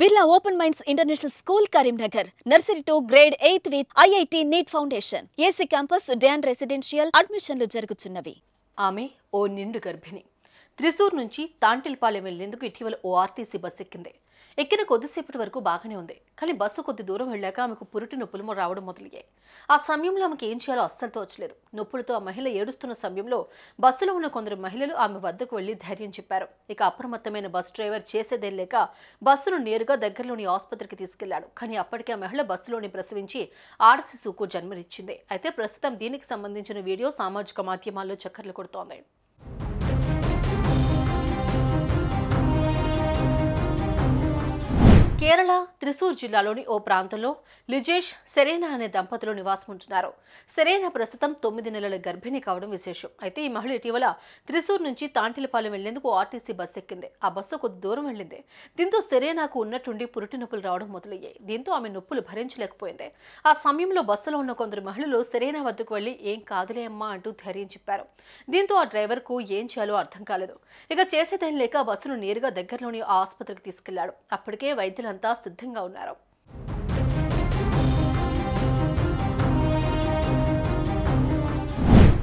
Birla Open Minds International School, Karimnagar. Nursery to grade 8th with IIT NEET Foundation. AC Campus, Dan Residential. Admissionలు జరుగుతున్నవి. ఆమె ఓ నిండు గర్భిణి. త్రిశూర్ నుంచి తాంటిల్పాలెం వెళ్లేందుకు ఇటీవల ఓ ఆర్టీసీ బస్ ఎక్కింది. ఎక్కిన కొద్దిసేపటి వరకు బాగానే ఉంది. కానీ బస్సు కొద్ది దూరం వెళ్ళాక ఆమెకు పురిటి నొప్పులు రావడం మొదలయ్యాయి. ఆ సమయంలో ఆమెకు ఏం చేయాలో అస్సలు తోచలేదు. నొప్పులతో ఆ మహిళ ఏడుస్తున్న సమయంలో బస్సులో ఉన్న కొందరు మహిళలు ఆమె వద్దకు వెళ్లి ధైర్యం చెప్పారు. ఇక అప్రమత్తమైన బస్ డ్రైవర్ చేసేదేం లేక బస్సును నేరుగా దగ్గరలోని ఆసుపత్రికి తీసుకెళ్లాడు. కానీ అప్పటికే ఆ మహిళ బస్సులోని ప్రసవించి ఆడ శిశువుకు జన్మనిచ్చింది. అయితే ప్రస్తుతం దీనికి సంబంధించిన వీడియో సామాజిక మాధ్యమాల్లో చక్కర్లు కొడుతోంది. కేరళ త్రిశూర్ జిల్లాలోని ఓ ప్రాంతంలో లిజేష్ సెరేనా అనే దంపతులు నివాసం ఉంటున్నారు. సెరేనా ప్రస్తుతం 9 నెలల గర్భిణి కావడం విశేషం. అయితే ఈ మహిళ ఇటీవల త్రిశూర్ నుంచి తాంటిలపాలెం వెళ్లేందుకు ఆర్టీసీ బస్ ఎక్కింది. ఆ బస్సు కొద్ది దూరం వెళ్ళింది. దీంతో సెరేనాకు ఉన్నట్టుండి పురిటి నొప్పులు రావడం మొదలయ్యాయి. దీంతో ఆమె నొప్పులు భరించలేకపోయింది. ఆ సమయంలో బస్సులో ఉన్న కొందరు మహిళలు సెరేనా వద్దకు వెళ్లి ఏం కాదులే అమ్మా అంటూ ధైర్యం చెప్పారు. దీంతో ఆ డ్రైవర్ కు ఏం చేయాలో అర్థం కాలేదు. ఇక చేసేదేం లేక బస్సును నేరుగా దగ్గరలోని ఆసుపత్రికి తీసుకెళ్లాడు. అప్పటికే వైద్యులంతా సిద్ధంగా ఉన్నారు.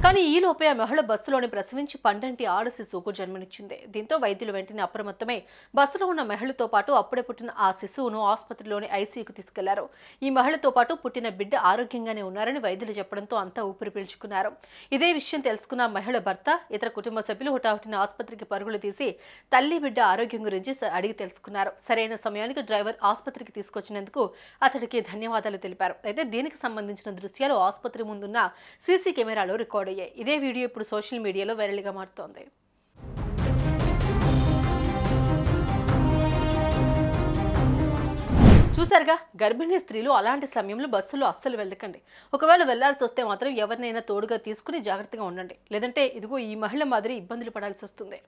కానీ ఈలోపే ఆ మహిళ బస్సులోని ప్రసవించి పండంటి ఆడ శిశువుకు జన్మనిచ్చింది. దీంతో వైద్యులు వెంటనే అప్రమత్తమై బస్సులో ఉన్న మహిళతో పాటు అప్పుడే పుట్టిన ఆ శిశువును ఆసుపత్రిలోని ఐసీయూకి తీసుకెళ్లారు. ఈ మహిళతో పాటు పుట్టిన బిడ్డ ఆరోగ్యంగానే ఉన్నారని వైద్యులు చెప్పడంతో అంతా ఊపిరి పీల్చుకున్నారు. ఇదే విషయం తెలుసుకున్న మహిళ భర్త, ఇతర కుటుంబ సభ్యులు హుటాహుటిన ఆసుపత్రికి పరుగులు తీసి తల్లి బిడ్డ ఆరోగ్యం గురించి అడిగి తెలుసుకున్నారు. సరైన సమయానికి డ్రైవర్ ఆసుపత్రికి తీసుకొచ్చినందుకు అతడికి ధన్యవాదాలు తెలిపారు. అయితే దీనికి సంబంధించిన దృశ్యాలు ఆసుపత్రి ముందున్న సీసీ కెమెరాలో రికార్డు. ఇదే వీడియో ఇప్పుడు సోషల్ మీడియాలో వైరల్గా మారుతోంది. చూసారుగా, గర్భిణీ స్త్రీలు అలాంటి సమయంలో బస్సులో అస్సలు వెళ్ళకండి. ఒకవేళ వెళ్లాల్సి వస్తే మాత్రం ఎవరినైనా తోడుగా తీసుకుని జాగ్రత్తగా ఉండండి. లేదంటే ఇదిగో ఈ మహిళ మాదిరి ఇబ్బందులు పడాల్సి వస్తుంది.